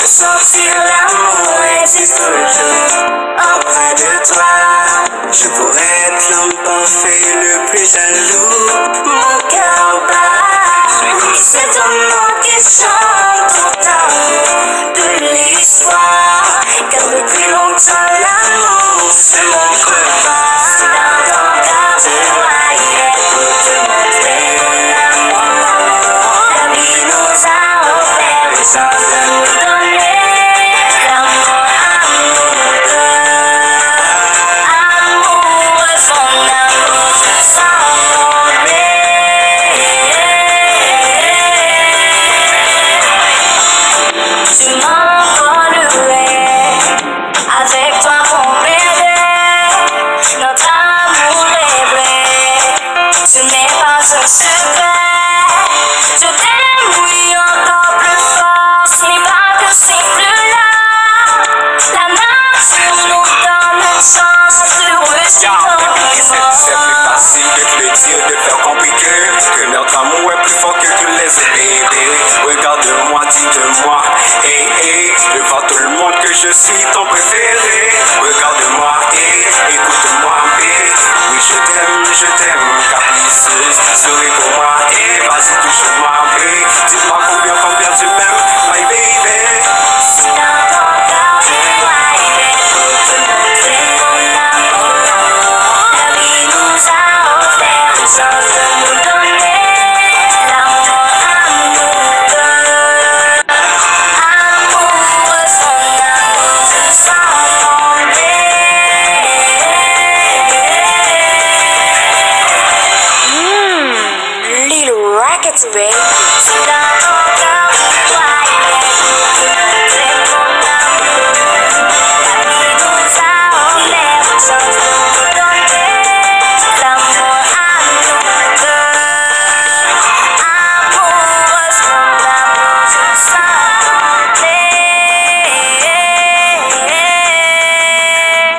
sentir l'amour existe toujours auprès de toi. Je pourrais être l'homme parfait, le plus jaloux. Mon cœur bat, c'est ton nom qui chante autant de l'histoire. Car depuis longtemps l'amour c'est mon combat. C'est dans ton cœur je voyais pour te montrer mon amour. La vie nous a offert une chance de nous donner l'amour amoureux. Amoureux, son amour s'envoler. Tu m'envolerais avec toi mon bébé. Notre amour est vrai, ce n'est pas un secret. Je t'aime, oui, encore plus fort. Ce n'est pas que c'est plus là. La nature nous donne une chance de rejeter C'est plus facile de te le dire, de faire compliqué. Que notre amour est plus fort que tous les autres, bébé. Regarde-moi, dis-de-moi, hey, hey, devant tout le monde que je suis ton préféré.